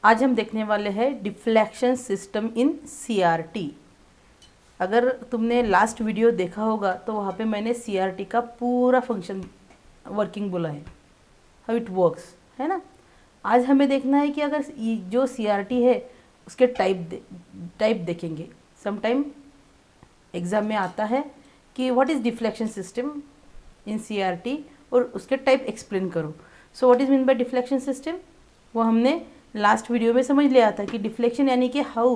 आज हम देखने वाले हैं डिफ्लेक्शन सिस्टम इन सीआरटी। अगर तुमने लास्ट वीडियो देखा होगा तो वहाँ पे मैंने सीआरटी का पूरा फंक्शन वर्किंग बोला है, हाउ इट वर्क्स, है ना। आज हमें देखना है कि अगर जो सीआरटी है उसके टाइप देखेंगे। समटाइम एग्ज़ाम में आता है कि what is deflection system in CRT और उसके टाइप एक्सप्लेन करो। So what is mean by deflection system, वो हमने लास्ट वीडियो में समझ लिया था कि डिफ्लेक्शन यानी कि हाउ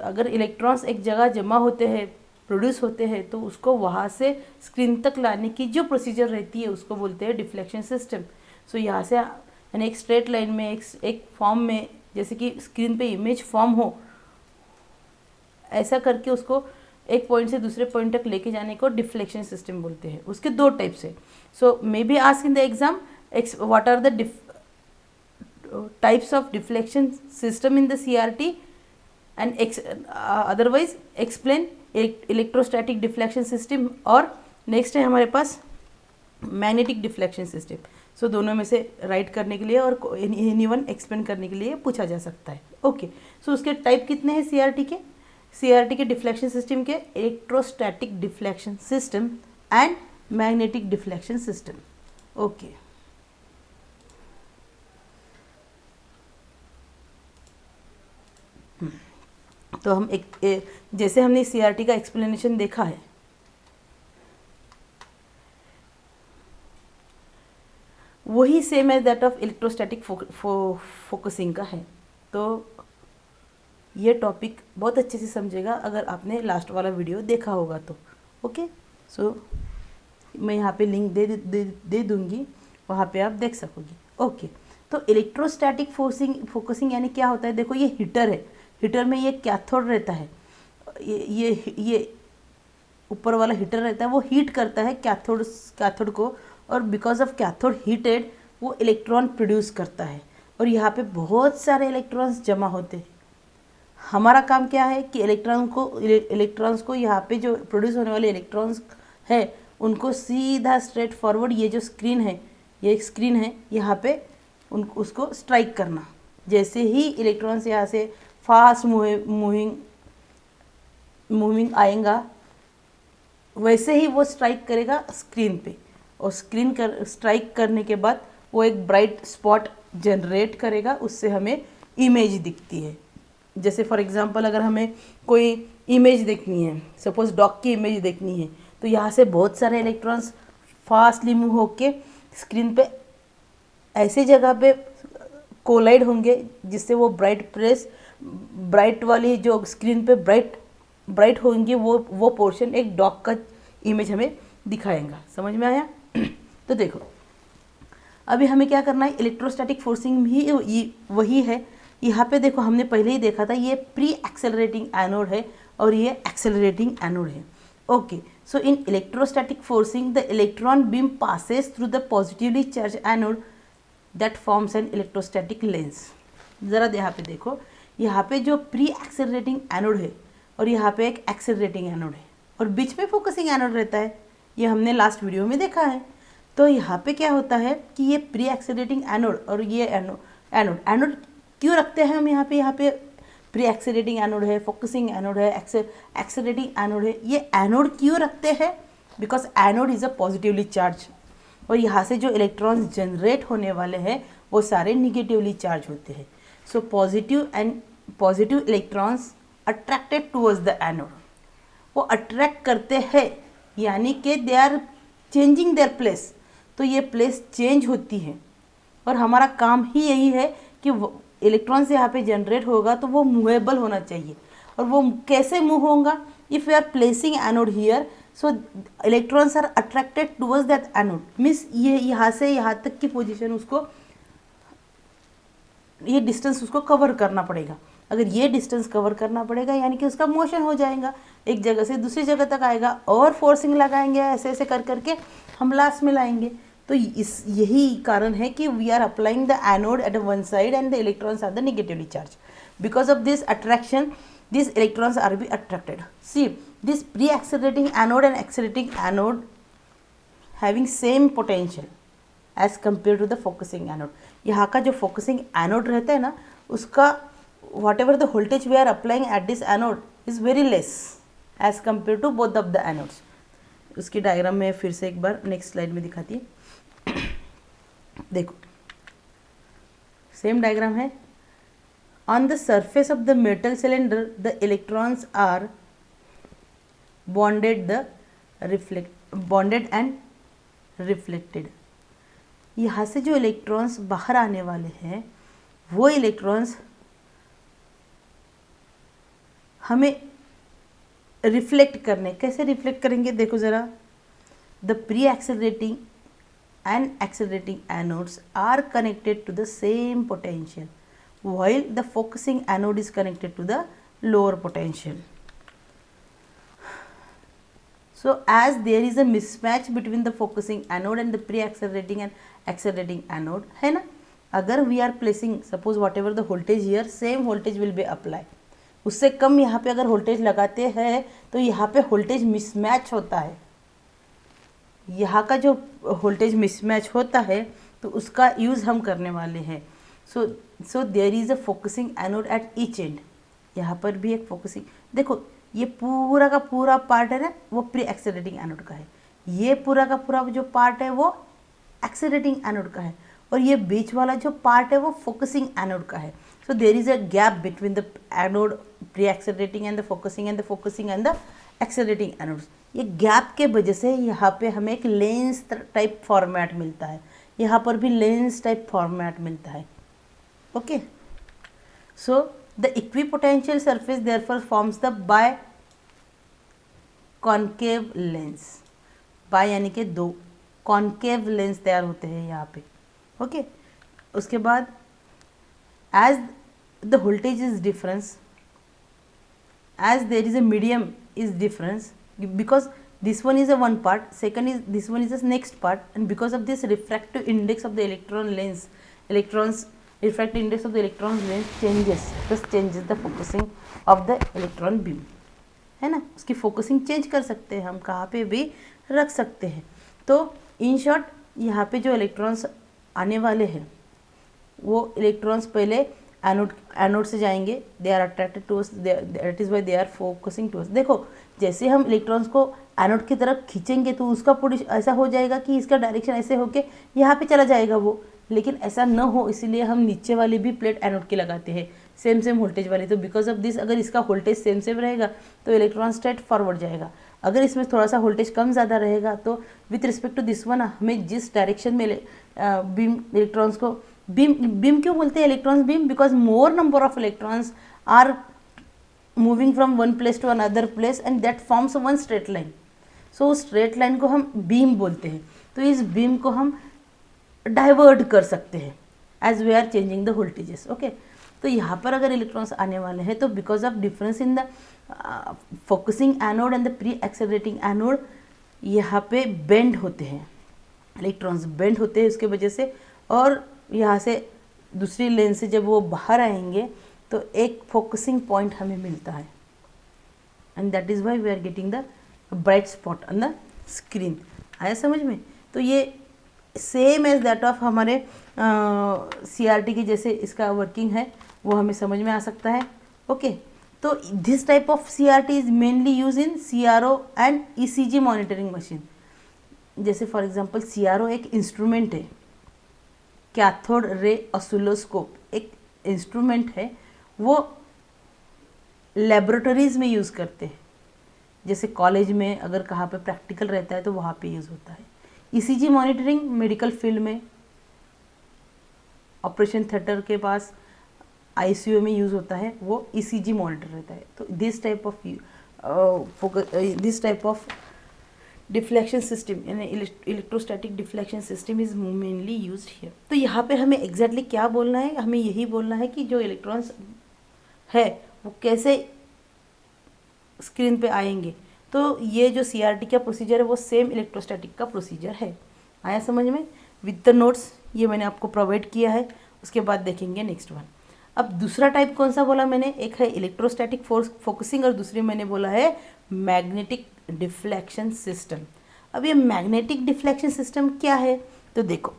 अगर इलेक्ट्रॉन्स एक जगह जमा होते हैं, प्रोड्यूस होते हैं, तो उसको वहाँ से स्क्रीन तक लाने की जो प्रोसीजर रहती है उसको बोलते हैं डिफ्लेक्शन सिस्टम। सो यहाँ से यानी एक स्ट्रेट लाइन में एक फॉर्म में, जैसे कि स्क्रीन पे इमेज फॉर्म हो, ऐसा करके उसको एक पॉइंट से दूसरे पॉइंट तक लेके जाने को डिफ्लेक्शन सिस्टम बोलते हैं। उसके दो टाइप्स है। So may be ask in the exam what are the types of deflection system in the CRT and otherwise explain electrostatic deflection system, और नेक्स्ट है हमारे पास मैग्नेटिक डिफ्लेक्शन सिस्टम। सो दोनों में से राइट करने के लिए और एनीवन एक्सप्लेन करने के लिए पूछा जा सकता है। ओके, सो उसके टाइप कितने हैं सीआरटी के डिफ्लेक्शन सिस्टम के? Electrostatic deflection system and magnetic deflection system. Okay, तो हम जैसे हमने सीआरटी का एक्सप्लेनेशन देखा है, वही same as that of electrostatic focusing का है। तो ये टॉपिक बहुत अच्छे से समझेगा अगर आपने लास्ट वाला वीडियो देखा होगा तो। ओके, सो मैं यहाँ पे लिंक दे दूँगी, वहाँ पे आप देख सकोगे। ओके, तो इलेक्ट्रोस्टैटिक फोकसिंग यानी क्या होता है? देखो, ये हीटर है, हीटर में ये कैथोड रहता है, ये ऊपर वाला हीटर रहता है, वो हीट करता है कैथोड को, और बिकॉज ऑफ कैथोड हीटेड वो इलेक्ट्रॉन प्रोड्यूस करता है, और यहाँ पे बहुत सारे इलेक्ट्रॉन्स जमा होते हैं। हमारा काम क्या है कि इलेक्ट्रॉन्स को यहाँ पे जो प्रोड्यूस होने वाले इलेक्ट्रॉन्स है उनको सीधा स्ट्रेट फॉरवर्ड, ये जो स्क्रीन है, ये एक स्क्रीन है, यहाँ पे उसको स्ट्राइक करना। जैसे ही इलेक्ट्रॉन्स यहाँ से फास्ट मूविंग आएगा, वैसे ही वो स्ट्राइक करेगा स्क्रीन पे, और स्ट्राइक करने के बाद वो एक ब्राइट स्पॉट जनरेट करेगा, उससे हमें इमेज दिखती है। जैसे फॉर एग्जांपल अगर हमें कोई इमेज देखनी है, सपोज डॉग की इमेज देखनी है, तो यहाँ से बहुत सारे इलेक्ट्रॉन्स फास्टली मूव होके स्क्रीन पे ऐसे जगह पे कोलाइड होंगे जिससे वो ब्राइट वाली जो स्क्रीन पे ब्राइट होंगी, वो पोर्शन एक डॉग का इमेज हमें दिखाएगा। समझ में आया? तो देखो, अभी हमें क्या करना है, इलेक्ट्रोस्टैटिक फोर्सिंग भी वही है। यहाँ पे देखो, हमने पहले ही देखा था, ये प्री एक्सेलरेटिंग एनोड है और ये एक्सेलरेटिंग एनोड है। Okay, so in electrostatic forcing the electron beam passes through the positively charge anode that forms an electrostatic lens. ज़रा यहाँ पे देखो, यहाँ पे जो प्री एक्सेलरेटिंग एनोड है और यहाँ पे एक एक्सेलरेटिंग एनोड है, और बीच में फोकसिंग एनोड रहता है, ये हमने लास्ट वीडियो में देखा है। तो यहाँ पे क्या होता है कि ये प्री एक्सेलरेटिंग एनोड और ये एनोड क्यों रखते हैं हम यहाँ पे प्री एक्सेलरेटिंग एनोड है, फोकसिंग एनोड है, एक्सेलरेटिंग एनोड है। ये एनोड क्यों रखते हैं? Because anode is a positively charge, और यहाँ से जो इलेक्ट्रॉन्स जनरेट होने वाले हैं वो सारे निगेटिवली चार्ज होते हैं। So positive electrons attracted towards the anode, वो अट्रैक्ट करते हैं, यानी कि they are changing their place. तो ये प्लेस चेंज होती है, और हमारा काम ही यही है कि इलेक्ट्रॉन्स यहाँ पे जनरेट होगा तो वो मूवेबल होना चाहिए। और वो कैसे मूव होगा? If you are placing anode here, so electrons are attracted towards that anode, means ये यहाँ से यहाँ तक की पोजीशन उसको, ये डिस्टेंस उसको कवर करना पड़ेगा। अगर ये डिस्टेंस कवर करना पड़ेगा यानी कि उसका मोशन हो जाएगा, एक जगह से दूसरी जगह तक आएगा, और फोर्सिंग लगाएंगे, ऐसे ऐसे कर करके हम लास्ट में लाएंगे। तो यही कारण है कि we are applying the anode at one side and the electrons are the negatively charge. Because of this attraction, these electrons are be attracted. See, this pre-accelerating anode and accelerating anode having same potential as compared to the focusing anode. यहाँ का जो focusing anode रहता है ना, उसका whatever the voltage we are applying at this anode is very less as compared to both of the anodes. उसकी diagram में फिर से एक बार नेक्स्ट स्लाइड में दिखाती है। देखो सेम डायग्राम है। On the surface of the metal cylinder the electrons are bonded and reflected. यहाँ से जो इलेक्ट्रॉन्स बाहर आने वाले हैं वो इलेक्ट्रॉन्स हमें रिफ्लेक्ट करने, कैसे रिफ्लेक्ट करेंगे देखो ज़रा। The pre accelerating and accelerating anodes are connected to the same potential while the focusing anode is connected to the lower potential. So as there is a mismatch between the focusing anode and the pre-accelerating and accelerating anode, है ना, अगर we are placing suppose whatever the voltage here, same voltage will be applied, उससे कम यहाँ पे अगर voltage लगाते हैं तो यहाँ पे वोल्टेज मिसमैच होता है। यहाँ का जो वोल्टेज मिसमैच होता है तो उसका यूज़ हम करने वाले हैं। So there is a focusing anode at each end. यहाँ पर भी एक फोकसिंग, देखो ये पूरा का पूरा पार्ट है ना वो प्री एक्सेलरेटिंग एनोड का है, ये पूरा का पूरा जो पार्ट है वो एक्सेलरेटिंग एनोड का है, और ये बीच वाला जो पार्ट है वो फोकसिंग एनोड का है। So there is a gap between the anode pre accelerating and the focusing and the accelerating anodes. ये गैप के वजह से यहाँ पे हमें एक लेंस टाइप फॉर्मेट मिलता है, यहाँ पर भी लेंस टाइप फॉर्मेट मिलता है। Okay, so the equipotential surface therefore forms the biconcave lens. Bi यानी कि दो कॉन्केव लेंस तैयार होते हैं यहाँ पे। ओके, उसके बाद as the voltage is difference, as there is a medium is difference, because this one is a one part, second is this one is the next part, and because of this refractive index of the electrons refractive index of the electron lens changes, thus changes the focusing of the electron beam, है ना। उसकी focusing change कर सकते हैं हम, कहाँ पे भी रख सकते हैं। तो इन शॉर्ट यहाँ पे जो इलेक्ट्रॉन्स आने वाले हैं वो इलेक्ट्रॉन्स पहले एनोड से जाएंगे, they are attracted to us, that is why they are focusing to us. देखो जैसे हम इलेक्ट्रॉन्स को एनोड की तरफ खींचेंगे तो उसका ऐसा हो जाएगा कि इसका डायरेक्शन ऐसे होके यहाँ पे चला जाएगा वो, लेकिन ऐसा न हो इसीलिए हम नीचे वाली भी प्लेट एनोड की लगाते हैं सेम वोल्टेज वाली। तो बिकॉज ऑफ दिस अगर इसका वोल्टेज सेम रहेगा तो इलेक्ट्रॉन स्ट्रेट फॉरवर्ड जाएगा, अगर इसमें थोड़ा सा वोल्टेज कम ज़्यादा रहेगा तो with respect to this one हमें जिस डायरेक्शन में बीम इलेक्ट्रॉन्स को बीम क्यों बोलते हैं electrons beam, because more number of electrons are moving from one place to another place and that forms one straight line. So उस straight line को हम बीम बोलते हैं। तो इस बीम को हम डाइवर्ट कर सकते हैं as we are changing the voltages. Okay, तो यहाँ पर अगर इलेक्ट्रॉन्स आने वाले हैं तो because of difference in the focusing anode and the pre accelerating anode यहाँ पे बेंड होते हैं, इलेक्ट्रॉन्स बेंड होते हैं उसके वजह से, और यहाँ से दूसरी लेंस से जब वो बाहर आएंगे तो एक फोकसिंग पॉइंट हमें मिलता है, and that is why we are getting the bright spot on the screen. आया समझ में? तो ये सेम एज दैट ऑफ हमारे CRT की जैसे इसका वर्किंग है वो हमें समझ में आ सकता है। ओके, तो this type of CRT is mainly use in CRO and ECG monitoring machine. जैसे फॉर एग्जांपल CRO एक इंस्ट्रूमेंट है, कैथोड रे ऑसिलोस्कोप एक इंस्ट्रूमेंट है, वो लेबोरेटरीज में यूज़ करते हैं, जैसे कॉलेज में अगर कहाँ पे प्रैक्टिकल रहता है तो वहाँ पे यूज़ होता है। ECG मॉनिटरिंग मेडिकल फील्ड में ऑपरेशन थिएटर के पास ICU में यूज़ होता है, वो ECG मॉनिटर रहता है। तो this type of deflection system यानी electrostatic deflection system is mainly used here. तो यहाँ पे हमें एग्जैक्टली क्या बोलना है, हमें यही बोलना है कि जो इलेक्ट्रॉन्स है वो कैसे स्क्रीन पे आएंगे। तो ये जो CRT का प्रोसीजर है वो सेम इलेक्ट्रोस्टैटिक का प्रोसीजर है। आया समझ में? विद द नोट्स ये मैंने आपको प्रोवाइड किया है, उसके बाद देखेंगे नेक्स्ट वन। अब दूसरा टाइप कौन सा बोला मैंने, एक है इलेक्ट्रोस्टैटिक फोकसिंग और दूसरी मैंने बोला है मैग्नेटिक डिफ्लेक्शन सिस्टम। अब ये मैग्नेटिक डिफ्लेक्शन सिस्टम क्या है, तो देखो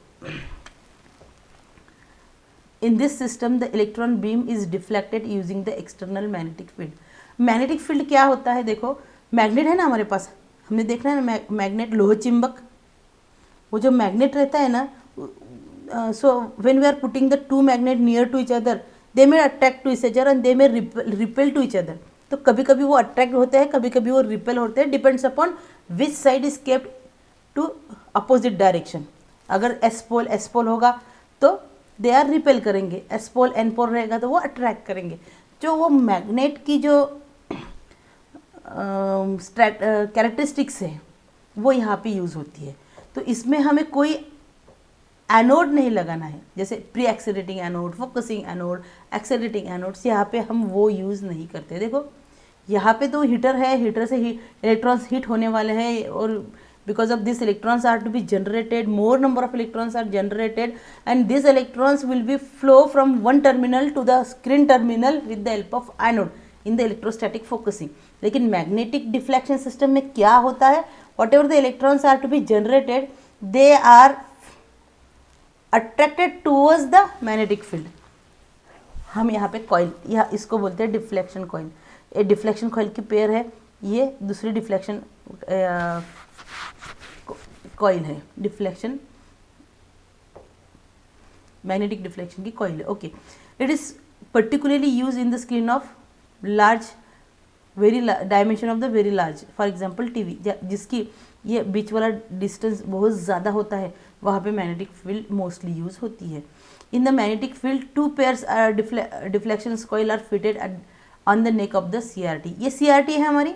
in this system the electron beam is deflected using the external magnetic field. Magnetic field क्या होता है, देखो मैग्नेट है ना हमारे पास, हमने देखना है ना मैग्नेट लोह चुंबक, वो जो मैग्नेट रहता है ना, so when we are putting the two magnet near to each other they may attract to each other and they may repel to each other. तो कभी कभी वो अट्रैक्ट होते हैं, कभी कभी वो रिपेल होते हैं, depends upon which side is kept to opposite direction. अगर एस पोल होगा तो दे आर रिपेल करेंगे, एस पोल एन पोल रहेगा तो वो अट्रैक्ट करेंगे। जो वो मैग्नेट की जो कैरेक्टरिस्टिक्स है वो यहाँ पे यूज़ होती है। तो इसमें हमें कोई एनोड नहीं लगाना है, जैसे pre accelerating anode, focusing anode, accelerating anodes, यहाँ पे हम वो यूज़ नहीं करते। देखो यहाँ पे तो हीटर है, हीटर से इलेक्ट्रॉन्स हीट होने वाले हैं, और because of this electrons are to be generated, more number of electrons are generated and this electrons will be flow from one terminal to the screen terminal with the help of anode in the electrostatic focusing. लेकिन magnetic deflection system में क्या होता है, whatever the electrons are to be generated they are attracted towards the magnetic field. हम यहाँ पे coil, यह इसको बोलते हैं डिफ्लेक्शन कॉइल। ये डिफ्लेक्शन कॉइल की पेयर है, ये दूसरी डिफ्लेक्शन कॉइल है, डिफ्लेक्शन मैग्नेटिक डिफ्लेक्शन की कॉइल है। Okay, it is particularly use in the screen of large very dimension of the very large, for example TV, जिसकी ये बीच वाला डिस्टेंस बहुत ज़्यादा होता है, वहाँ पे मैग्नेटिक फील्ड मोस्टली यूज होती है। In the magnetic field two pairs deflection coil are fitted on the neck of the CRT। ये CRT है हमारी,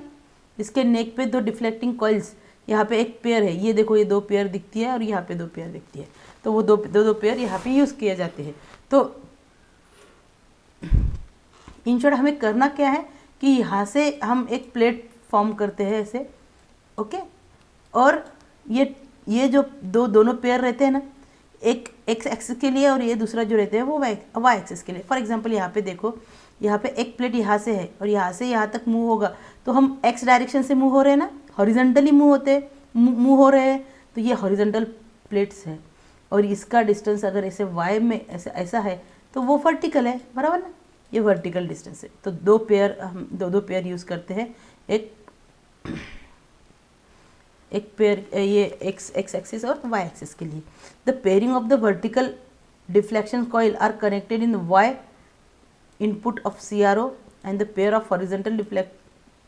इसके नेक पे दो डिफ्लेक्टिंग कॉइल्स, यहाँ पे एक पेयर है, ये देखो ये दो पेयर दिखती है और यहाँ पे दो पेयर दिखती है, तो वो दो पेयर यहाँ पे यूज़ किए जाते हैं। तो इन शॉर्ट हमें करना क्या है कि यहाँ से हम एक प्लेट फॉर्म करते हैं ऐसे, ओके, और ये जो दोनों पेयर रहते हैं ना, एक एक्स एक्सिस के लिए और ये दूसरा जो रहते हैं वो वाई एक्सिस के लिए। फॉर एग्जांपल यहाँ पे देखो, यहाँ पे एक प्लेट यहाँ से है और यहाँ से यहाँ तक मूव होगा, तो हम एक्स डायरेक्शन से मूव हो रहे हैं ना, हॉरिजॉन्टली मूव हो रहे हैं, तो ये हॉरिजॉन्टल प्लेट्स है, और इसका डिस्टेंस अगर ऐसे वाई में ऐसा है तो वो वर्टिकल है, बराबर ना, ये वर्टिकल डिस्टेंस है। तो दो पेयर, हम दो पेयर यूज़ करते हैं, एक पेयर ये एक्स एक्सिस और वाई एक्सिस के लिए। The pairing of the vertical deflection coil are connected in Y input ऑफ CRO and the pair of horizontal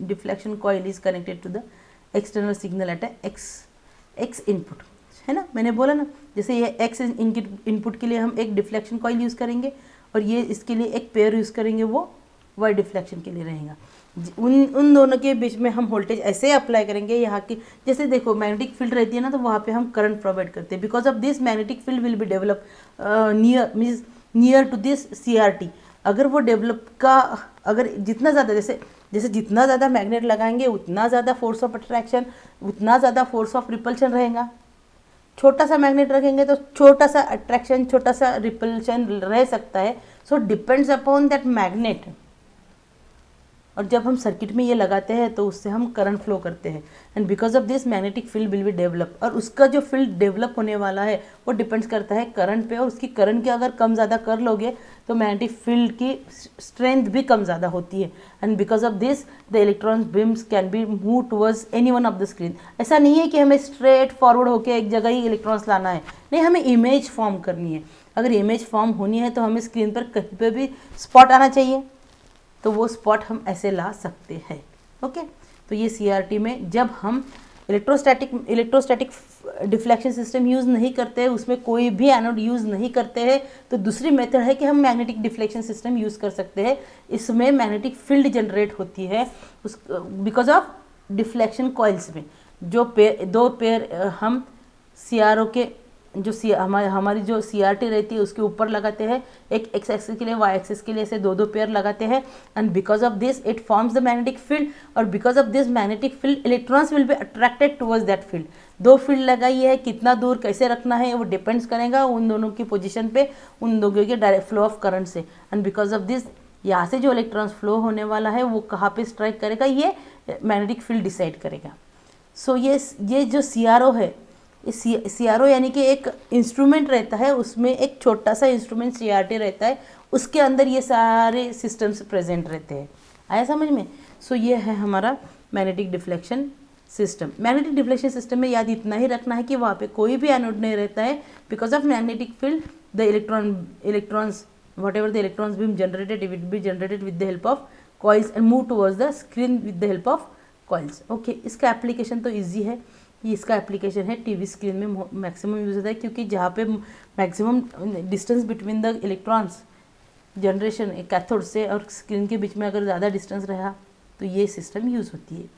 deflection coil is connected to the external signal at X input, है ना, मैंने बोला ना, जैसे ये एक्स इनपुट के लिए हम एक डिफ्लेक्शन कॉइल यूज़ करेंगे और ये इसके लिए एक पेयर यूज़ करेंगे, वो वाई डिफ्लेक्शन के लिए रहेगा। उन दोनों के बीच में हम वोल्टेज ऐसे अप्लाई करेंगे, यहाँ की जैसे देखो मैग्नेटिक फील्ड रहती है ना, तो वहाँ पे हम करंट प्रोवाइड करते हैं। Because of this magnetic field will be develop near to this CRT। अगर वो डेवलप का, अगर जितना ज़्यादा जैसे जितना ज़्यादा मैग्नेट लगाएंगे उतना ज़्यादा फोर्स ऑफ अट्रैक्शन, उतना ज़्यादा फोर्स ऑफ रिपल्शन रहेगा। छोटा सा मैग्नेट रखेंगे तो छोटा सा अट्रैक्शन, छोटा सा रिपल्शन रह सकता है। So depends upon that magnet. और जब हम सर्किट में ये लगाते हैं तो उससे हम करंट फ्लो करते हैं, and because of this magnetic field will be develop. और उसका जो फील्ड डेवलप होने वाला है वो डिपेंड्स करता है करंट पे, और उसकी करंट के अगर कम ज़्यादा कर लोगे तो मैग्नेटिक फील्ड की स्ट्रेंथ भी कम ज़्यादा होती है, and because of this the electrons beams can be move towards any one of the screen. ऐसा नहीं है कि हमें स्ट्रेट फॉरवर्ड होकर एक जगह ही इलेक्ट्रॉन्स लाना है, नहीं, हमें इमेज फॉर्म करनी है। अगर इमेज फॉर्म होनी है तो हमें स्क्रीन पर कहीं पर भी स्पॉट आना चाहिए, तो वो स्पॉट हम ऐसे ला सकते हैं। ओके, तो ये CRT में जब हम इलेक्ट्रोस्टैटिक डिफ्लेक्शन सिस्टम यूज़ नहीं करते हैं, उसमें कोई भी एनोड यूज़ नहीं करते हैं, तो दूसरी मेथड है कि हम मैग्नेटिक डिफ्लेक्शन सिस्टम यूज़ कर सकते हैं। इसमें मैग्नेटिक फील्ड जनरेट होती है उस बिकॉज ऑफ डिफ्लेक्शन कॉइल्स में। जो दो पेयर हम CRO के जो हमारी जो CRT रहती है उसके ऊपर लगाते हैं, एक एक्स एक्सिस के लिए वाई एक्सिस के लिए ऐसे दो पेयर लगाते हैं, and because of this it forms the magnetic field, और because of this magnetic field electrons will be attracted towards that field. दो फील्ड लगाई है, कितना दूर कैसे रखना है वो डिपेंड्स करेगा उन दोनों की पोजीशन पे, उन दोनों के डायरेक्ट फ्लो ऑफ करंट से, एंड बिकॉज ऑफ दिस यहाँ से जो इलेक्ट्रॉन्स फ्लो होने वाला है वो कहाँ पे स्ट्राइक करेगा, ये मैग्नेटिक फील्ड डिसाइड करेगा। सो ये जो CRO है, CRO यानी कि एक इंस्ट्रूमेंट रहता है, उसमें एक छोटा सा इंस्ट्रूमेंट CRT रहता है, उसके अंदर ये सारे सिस्टम्स प्रेजेंट रहते हैं। आया समझ में? सो ये है हमारा magnetic deflection system. Magnetic deflection system में याद इतना ही रखना है कि वहाँ पे कोई भी एनोड नहीं रहता है। Because of magnetic field the electrons whatever the electrons being generated, it will be generated with the help of coils and move towards the screen with the help of coils. Okay, इसका application तो easy है। ये इसका application है TV screen में maximum use होता है, क्योंकि जहाँ पे maximum distance between the electrons generation cathode से और स्क्रीन के बीच में अगर ज़्यादा डिस्टेंस रहा तो ये सिस्टम यूज़ होती है।